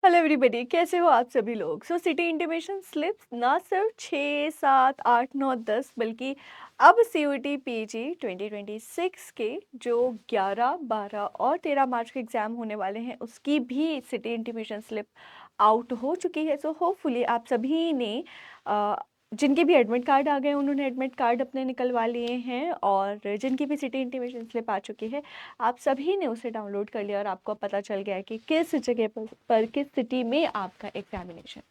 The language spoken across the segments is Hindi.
हेलो एवरीबॉडी, कैसे हो आप सभी लोग। सिटी इंटीमेशन स्लिप्स ना सिर्फ 6, 7, 8, 9, 10 बल्कि अब सीयूईटी पीजी 2026 के जो 11, 12 और 13 मार्च के एग्ज़ाम होने वाले हैं उसकी भी सिटी इंटीमेशन स्लिप आउट हो चुकी है। होपफुली आप सभी ने जिनके भी एडमिट कार्ड आ गए उन्होंने एडमिट कार्ड अपने निकलवा लिए हैं, और जिनकी भी सिटी इंटीमेशन स्लिप आ चुकी है आप सभी ने उसे डाउनलोड कर लिया और आपको पता चल गया है कि किस जगह पर किस सिटी में आपका एग्जामिनेशन।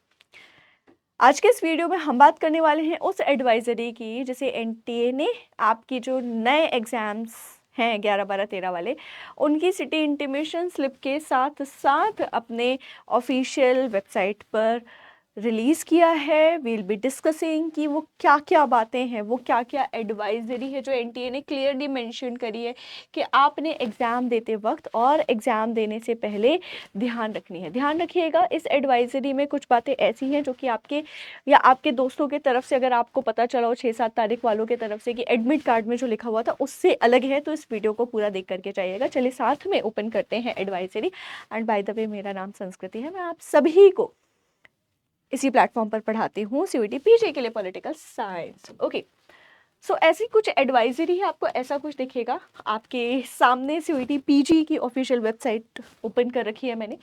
आज के इस वीडियो में हम बात करने वाले हैं उस एडवाइजरी की जिसे एनटीए ने आपकी जो नए एग्जाम्स हैं 11, 12, 13 वाले उनकी सिटी इंटीमेशन स्लिप के साथ साथ अपने ऑफिशियल वेबसाइट पर रिलीज़ किया है। वील बी डिस्कसिंग कि वो क्या क्या बातें हैं, वो क्या क्या एडवाइजरी है जो एनटीए ने क्लियरली मेंशन करी है कि आपने एग्ज़ाम देते वक्त और एग्ज़ाम देने से पहले ध्यान रखनी है। ध्यान रखिएगा, इस एडवाइजरी में कुछ बातें ऐसी हैं जो कि आपके या आपके दोस्तों के तरफ से अगर आपको पता चला हो 6-7 तारीख वालों के तरफ से कि एडमिट कार्ड में जो लिखा हुआ था उससे अलग है, तो इस वीडियो को पूरा देख करके जाइएगा। चलिए साथ में ओपन करते हैं advisory. And by the way, मेरा नाम संस्कृति है, मैं आप सभी को इसी प्लेटफॉर्म पर पढ़ाती हूँ सीयूईटी पीजी के लिए पॉलिटिकल साइंस। ओके, ऐसी कुछ एडवाइजरी है, आपको ऐसा कुछ दिखेगा आपके सामने। सीयूईटी पीजी की ऑफिशियल वेबसाइट ओपन कर रखी है मैंने,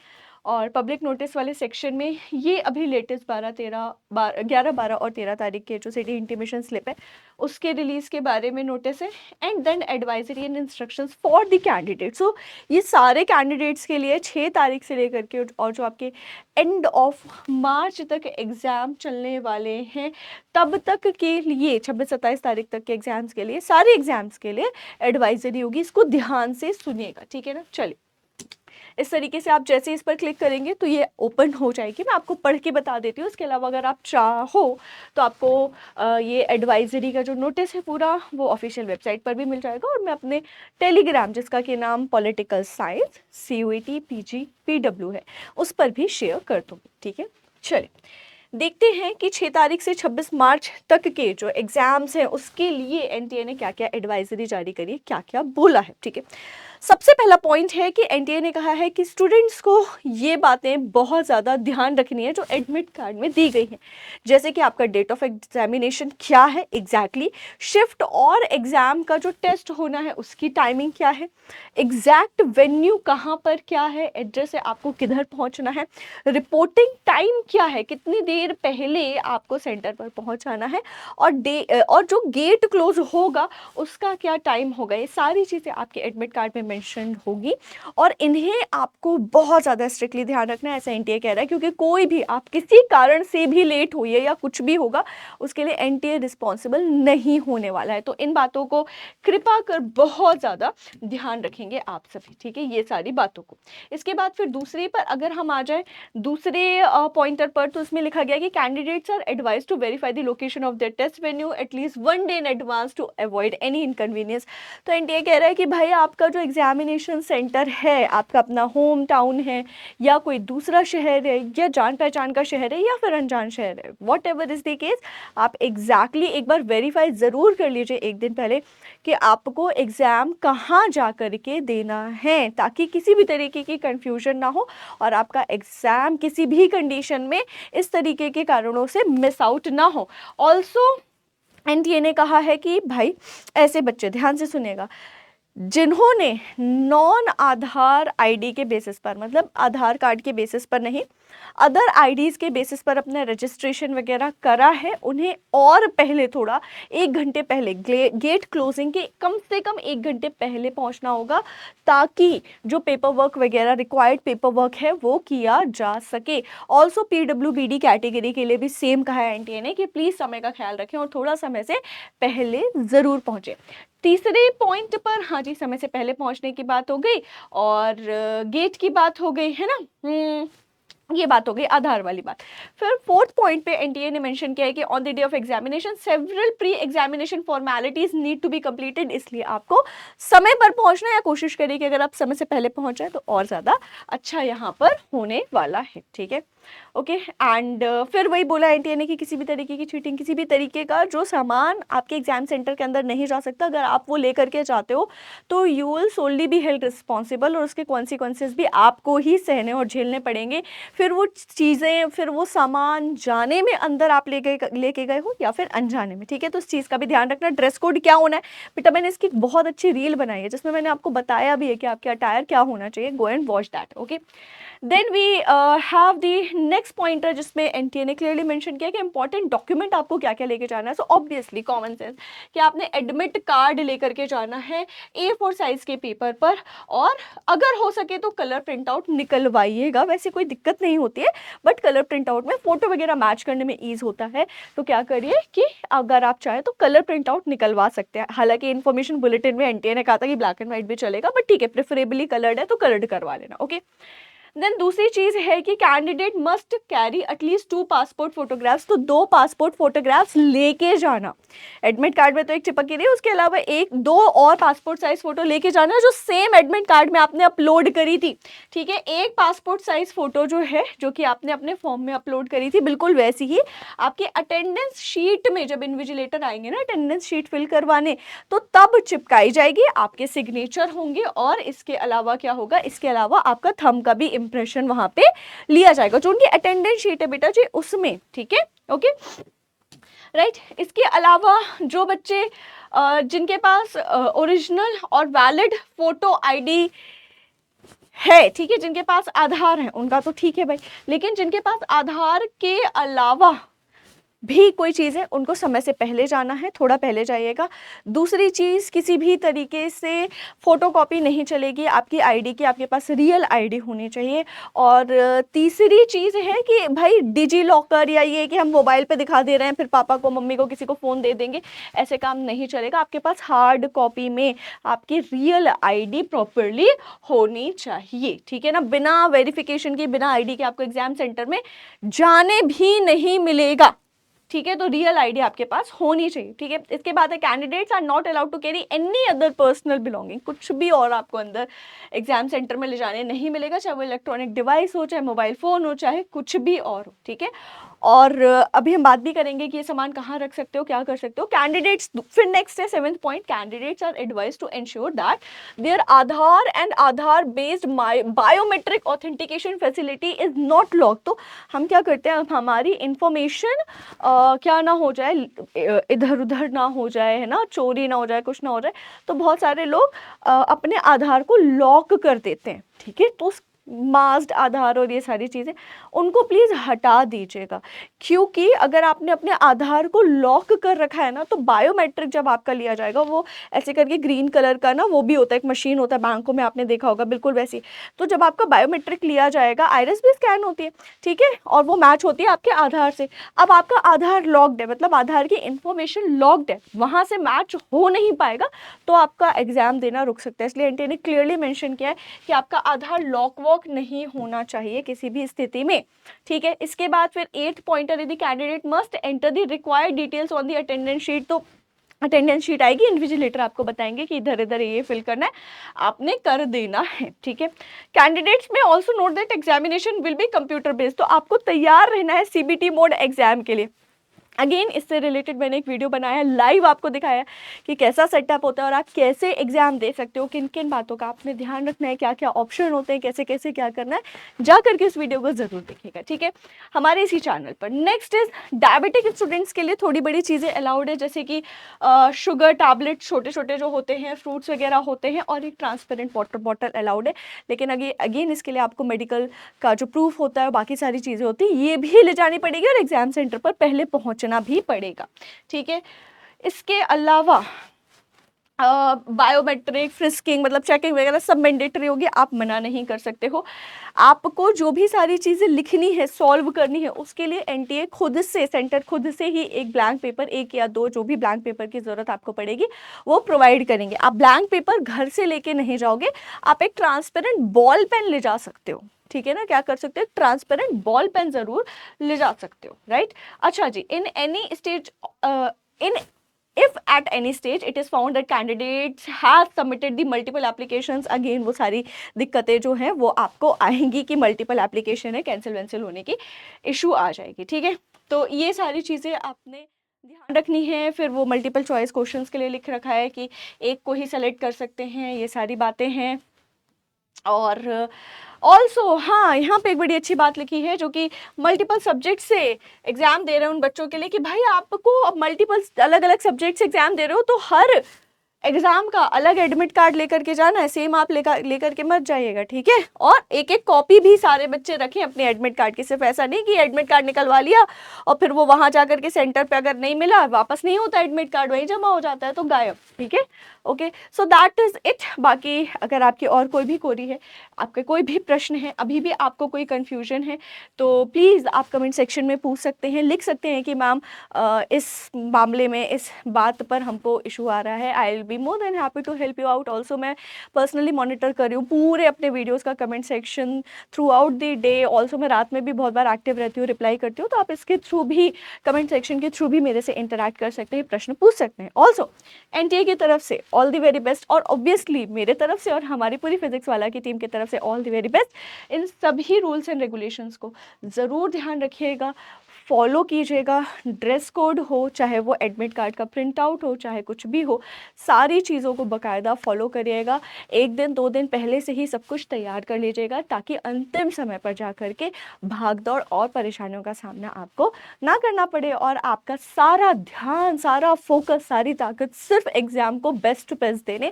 और पब्लिक नोटिस वाले सेक्शन में ये अभी लेटेस्ट 11, 12 और 13 तारीख के जो सिटी इंटीमेशन स्लिप है उसके रिलीज़ के बारे में नोटिस है। And then advisory and instructions for the candidate. ये सारे कैंडिडेट्स के लिए 6 तारीख से लेकर के और जो आपके एंड ऑफ मार्च तक एग्ज़ाम चलने वाले हैं तब तक के लिए 26-27 तारीख तक के एग्ज़ाम्स के लिए, सारे एग्ज़ाम्स के लिए एडवाइजरी होगी। इसको ध्यान से सुनिएगा, ठीक है ना। चलिए, इस तरीके से आप जैसे इस पर क्लिक करेंगे तो ये ओपन हो जाएगी। मैं आपको पढ़ के बता देती हूँ। इसके अलावा अगर आप चाहो तो आपको ये एडवाइजरी का जो नोटिस है पूरा वो ऑफिशियल वेबसाइट पर भी मिल जाएगा, और मैं अपने टेलीग्राम जिसका कि नाम political science CUET PG PW है उस पर भी शेयर कर दूँगी, ठीक है। चलिए देखते हैं कि 6 तारीख से 26 मार्च तक के जो एग्जाम्स हैं उसके लिए एनटीए ने क्या क्या एडवाइजरी जारी करी है, क्या क्या बोला है, ठीक है। सबसे पहला पॉइंट है कि एनटीए ने कहा है कि स्टूडेंट्स को ये बातें बहुत ज़्यादा ध्यान रखनी है जो एडमिट कार्ड में दी गई हैं, जैसे कि आपका डेट ऑफ एग्जामिनेशन क्या है एग्जैक्टली, शिफ्ट और एग्ज़ाम का जो टेस्ट होना है उसकी टाइमिंग क्या है, एग्जैक्ट वेन्यू कहाँ पर क्या है, एड्रेस है आपको किधर पहुँचना है, रिपोर्टिंग टाइम क्या है, कितनी देर पहले आपको सेंटर पर पहुँचाना है, और जो गेट क्लोज होगा उसका क्या टाइम होगा। ये सारी चीज़ें आपके एडमिट कार्ड में मेंशन होगी और इन्हें आपको बहुत ज़्यादा स्ट्रिक्टली ध्यान रखना है, ऐसा एनटीए कह रहा है। क्योंकि कोई भी आप किसी कारण से भी लेट हुई है या कुछ भी होगा उसके लिए एनटीए रिस्पॉन्सिबल नहीं होने वाला है। तो इन बातों को कृपा कर बहुत ज़्यादा ध्यान रखेंगे आप सभी, ठीक है, ये सारी बातों को। इसके बाद फिर दूसरे पर अगर हम आ जाए, दूसरे पॉइंटर पर, तो इसमें लिखा गया कि candidates are advise to verify the location of their test venue at least 1 day in advance to avoid any inconvenience. तो एनटीए कह रहा है कि भाई आपका जो एग्जामिनेशन सेंटर है, आपका अपना होम टाउन है या कोई दूसरा शहर है या जान पहचान का शहर है या फिर अनजान शहर है, what ever is the case, आप एग्जैक्टली एक बार वेरीफाई ज़रूर कर लीजिए एक दिन पहले कि आपको एग्ज़ाम कहाँ जा कर के देना है, ताकि किसी भी तरीके की कन्फ्यूजन ना हो और आपका एग्ज़ाम किसी भी कंडीशन में इस तरीके के कारणों से मिस आउट ना हो। ऑल्सो एनटीए ने कहा है कि भाई ऐसे बच्चे, ध्यान से सुनिएगा, जिन्होंने नॉन आधार आईडी के बेसिस पर, मतलब आधार कार्ड के बेसिस पर नहीं, अदर आईडीज़ के बेसिस पर अपना रजिस्ट्रेशन वगैरह करा है, उन्हें और पहले थोड़ा 1 घंटे पहले गेट क्लोजिंग के कम से कम 1 घंटे पहले पहुंचना होगा, ताकि जो पेपर वर्क वगैरह रिक्वायर्ड पेपर वर्क है वो किया जा सके। ऑल्सो पीडब्ल्यूबीडी कैटेगरी के लिए भी सेम कहा है एनटीए ने कि प्लीज़ समय का ख्याल रखें और थोड़ा समय से पहले ज़रूर पहुँचें। तीसरे पॉइंट पर, हाँ जी, समय से पहले पहुंचने की बात हो गई और गेट की बात हो गई है ना, ये बात हो गई आधार वाली बात। फिर फोर्थ पॉइंट पे एनटीए ने मेंशन किया है कि on the day of examination several pre examination formalities need to be completed, इसलिए आपको समय पर पहुंचना या कोशिश करिए कि अगर आप समय से पहले पहुंच जाए तो और ज़्यादा अच्छा यहाँ पर होने वाला है, ठीक है। ओके एंड फिर वही बोला एनटीए ने कि किसी भी तरीके की चीटिंग, किसी भी तरीके का जो सामान आपके एग्जाम सेंटर के अंदर नहीं जा सकता, अगर आप वो लेकर के जाते हो तो you will solely be held responsible, और उसके कॉन्सिक्वेंसेस भी आपको ही सहने और झेलने पड़ेंगे। फिर वो चीज़ें, फिर वो सामान जाने में अंदर आप लेके गए हो या फिर अनजाने में, ठीक है। तो इस चीज़ का भी ध्यान रखना। ड्रेस कोड क्या होना है बेटा, मैंने इसकी बहुत अच्छी रील बनाई है जिसमें मैंने आपको बताया भी है कि आपके अटायर क्या होना चाहिए। Go and watch that, okay. Then we have the next pointer जिसमें एनटीए ने क्लियरली मेंशन किया कि इंपॉर्टेंट डॉक्यूमेंट आपको क्या क्या लेके जाना है। सो ऑब्वियसली कॉमन सेंस कि आपने एडमिट कार्ड लेकर के जाना है A4 साइज के पेपर पर, और अगर हो सके तो कलर प्रिंट आउट निकलवाइएगा। वैसे कोई दिक्कत नहीं होती है, बट कलर प्रिंट आउट में फोटो वगैरह मैच करने में ईज होता है। तो क्या करिए कि अगर आप चाहे तो कलर प्रिंट आउट निकलवा सकते हैं। हालांकि इन्फॉर्मेशन बुलेटिन में एनटीए ने कहा था कि ब्लैक एंड व्हाइट भी चलेगा, बट ठीक है, प्रेफरेबली कलर्ड है तो कलर्ड करवा लेना, ओके। देन दूसरी चीज है कि candidate must carry at least 2 passport photographs, तो 2 पासपोर्ट फोटोग्राफ्स लेके जाना। एडमिट कार्ड में तो एक चिपक ही रही है, उसके अलावा 1-2 और पासपोर्ट साइज फोटो लेके जाना जो सेम एडमिट कार्ड में आपने अपलोड करी थी, ठीक है। एक पासपोर्ट साइज फोटो जो है, जो कि आपने अपने फॉर्म में अपलोड करी थी, बिल्कुल वैसी ही आपके अटेंडेंस शीट में जब इन्विजिलेटर आएंगे ना अटेंडेंस शीट फिल करवाने, तो तब चिपकाई जाएगी, आपके सिग्नेचर होंगे, और इसके अलावा क्या होगा, इसके अलावा आपका थंब का भी इंप्रेशन वहां पे लिया जाएगा, जो उनकी अटेंडेंस शीट है बेटा जी उसमें, ठीक है, ओके राइट। इसके अलावा जो बच्चे जिनके पास ओरिजिनल और वैलिड फोटो आईडी है, ठीक है, जिनके पास आधार है उनका तो ठीक है भाई, लेकिन जिनके पास आधार के अलावा भी कोई चीज़ है उनको समय से पहले जाना है, थोड़ा पहले जाइएगा। दूसरी चीज़, किसी भी तरीके से फोटोकॉपी नहीं चलेगी आपकी आईडी की, आपके पास रियल आईडी होनी चाहिए। और तीसरी चीज़ है कि भाई डिजी लॉकर या ये कि हम मोबाइल पे दिखा दे रहे हैं फिर पापा को मम्मी को किसी को फ़ोन दे देंगे, ऐसे काम नहीं चलेगा। आपके पास हार्ड कॉपी में आपकी रियल आईडी प्रॉपरली होनी चाहिए, ठीक है ना। बिना वेरिफिकेशन के, बिना आईडी के आपको एग्जाम सेंटर में जाने भी नहीं मिलेगा, ठीक है। तो रियल आईडी आपके पास होनी चाहिए, ठीक है। इसके बाद है candidates are not allowed to carry any other personal belonging, कुछ भी और आपको अंदर एग्जाम सेंटर में ले जाने नहीं मिलेगा, चाहे वो इलेक्ट्रॉनिक डिवाइस हो, चाहे मोबाइल फोन हो, चाहे कुछ भी और हो, ठीक है। और अभी हम बात भी करेंगे कि ये सामान कहाँ रख सकते हो, क्या कर सकते हो कैंडिडेट्स। फिर नेक्स्ट है 7th point, candidates are advise to ensure that their Aadhaar and Aadhaar based biometric authentication facility is not lock. तो हम क्या करते हैं, हमारी इंफॉर्मेशन क्या ना हो जाए, इधर उधर ना हो जाए, है ना, चोरी ना हो जाए, कुछ ना हो जाए। तो बहुत सारे लोग अपने आधार को लॉक कर देते हैं, ठीक है। तो मास्ड आधार और ये सारी चीज़ें उनको प्लीज़ हटा दीजिएगा, क्योंकि अगर आपने अपने आधार को लॉक कर रखा है ना, तो बायोमेट्रिक जब आपका लिया जाएगा, वो ऐसे करके ग्रीन कलर का ना वो भी होता है, एक मशीन होता है बैंकों में, आपने देखा होगा बिल्कुल वैसी। तो जब आपका बायोमेट्रिक लिया जाएगा, आइरिस भी स्कैन होती है, ठीक है, और वो मैच होती है आपके आधार से। अब आपका आधार लॉक्ड है, मतलब आधार की इंफॉर्मेशन लॉक्ड है, वहाँ से मैच हो नहीं पाएगा, तो आपका एग्जाम देना रुक सकता है। इसलिए एनटीए ने क्लियरली मेंशन किया है कि आपका आधार लॉक वॉक नहीं होना चाहिए किसी भी स्थिति में, ठीक है। इसके बाद फिर 8th पॉइंटर, यदि candidate must enter the required details on the attendance sheet. तो अटेंडेंस शीट आएगी, इन्विजिलेटर आपको बताएंगे कि इधर इधर ये फिल करना है, आपने कर देना है, ठीक है। कैंडिडेट्स में also note that examination will be computer based, तो आपको तैयार रहना है सीबीटी मोड एग्जाम के लिए। अगेन इससे रिलेटेड मैंने एक वीडियो बनाया है, लाइव आपको दिखाया कि कैसा सेटअप होता है और आप कैसे एग्जाम दे सकते हो, किन किन बातों का आपने ध्यान रखना है, क्या क्या ऑप्शन होते हैं, कैसे कैसे क्या करना है, जा करके उस वीडियो को जरूर देखिएगा, ठीक है, हमारे इसी चैनल पर। नेक्स्ट इज डायबिटिक स्टूडेंट्स के लिए थोड़ी बड़ी चीज़ें अलाउड है, जैसे कि शुगर टैबलेट छोटे छोटे जो होते हैं, फ्रूट्स वगैरह होते हैं, और एक ट्रांसपेरेंट वाटर बॉटल अलाउड है। लेकिन अगेन इसके लिए आपको मेडिकल का जो प्रूफ होता है, बाकी सारी चीज़ें होती हैं, ये भी ले जानी पड़ेगी और एग्जाम सेंटर पर पहले पहुँचना भी पड़ेगा, ठीक है। इसके अलावा बायोमेट्रिक फ्रिस्किंग मतलब चेकिंग वगैरह सब मैंडेटरी होगी, आप मना नहीं कर सकते हो। आपको जो भी सारी चीज़ें लिखनी है, सॉल्व करनी है, उसके लिए एनटीए खुद से, सेंटर खुद से ही एक ब्लैंक पेपर, 1 या 2 जो भी ब्लैंक पेपर की ज़रूरत आपको पड़ेगी वो प्रोवाइड करेंगे। आप ब्लैंक पेपर घर से लेके नहीं जाओगे, आप एक ट्रांसपेरेंट बॉल पेन ले जा सकते हो, ठीक है ना। क्या कर सकते हो, ट्रांसपेरेंट बॉल पेन जरूर ले जा सकते हो, राइट। अच्छा जी, in any stage in if at any stage it is found that candidates have submitted the multiple applications, again वो सारी दिक्कतें जो हैं वो आपको आएंगी कि मल्टीपल एप्लीकेशन है, कैंसिल वैंसिल होने की इशू आ जाएगी, ठीक है। तो ये सारी चीज़ें आपने ध्यान रखनी है। फिर वो मल्टीपल चॉइस क्वेश्चंस के लिए लिख रखा है कि एक को ही सेलेक्ट कर सकते हैं, ये सारी बातें हैं। और ऑल्सो हाँ, यहाँ पे एक बड़ी अच्छी बात लिखी है जो कि मल्टीपल सब्जेक्ट से एग्जाम दे रहे हैं उन बच्चों के लिए कि भाई आपको अब मल्टीपल अलग अलग सब्जेक्ट से एग्जाम दे रहे हो तो हर एग्जाम का अलग एडमिट कार्ड लेकर के जाना है, सेम आप लेकर के मत जाइएगा, ठीक है। और एक एक कॉपी भी सारे बच्चे रखें अपने एडमिट कार्ड की, सिर्फ ऐसा नहीं कि एडमिट कार्ड निकलवा लिया और फिर वो वहां जाकर के सेंटर पे अगर नहीं मिला, वापस नहीं होता एडमिट कार्ड, वहीं जमा हो जाता है तो गायब, ठीक है। Okay, so that is it. बाकी अगर आपकी और कोई भी क्वेरी है, आपके कोई भी प्रश्न है, अभी भी आपको कोई कंफ्यूजन है तो प्लीज़ आप कमेंट सेक्शन में पूछ सकते हैं, लिख सकते हैं कि मैम इस मामले में इस बात पर हमको इशू आ रहा है। I will be more than happy to help you out. Also मैं पर्सनली मॉनिटर कर रही हूँ पूरे अपने वीडियोज़ का comment section throughout the day. Also मैं रात में भी बहुत बार एक्टिव रहती हूँ, रिप्लाई करती हूँ, तो आप इसके थ्रू भी, कमेंट सेक्शन के थ्रू भी मेरे से इंटरैक्ट कर सकते हैं, प्रश्न पूछ सकते हैं। ऑल्सो एनटीए की तरफ से ऑल द वेरी बेस्ट, और ऑब्वियसली मेरे तरफ से और हमारी पूरी फिजिक्स वाला की टीम की तरफ से ऑल द वेरी बेस्ट। इन सभी रूल्स एंड रेगुलेशंस को ज़रूर ध्यान रखिएगा, फॉलो कीजिएगा। ड्रेस कोड हो, चाहे वो एडमिट कार्ड का प्रिंट आउट हो, चाहे कुछ भी हो, सारी चीज़ों को बाकायदा फॉलो करिएगा। एक दिन 2 दिन पहले से ही सब कुछ तैयार कर लीजिएगा ताकि अंतिम समय पर जा कर के भाग दौड़ और परेशानियों का सामना आपको ना करना पड़े और आपका सारा ध्यान, सारा फोकस, सारी ताकत सिर्फ एग्ज़ाम को बेस्ट टू बेस्ट देने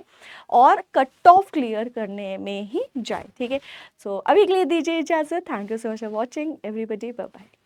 और कट ऑफ क्लियर करने में ही जाए, ठीक है। सो अभी के लिए दीजिए इजाज़त। Thank you so much for watching everybody, bye bye.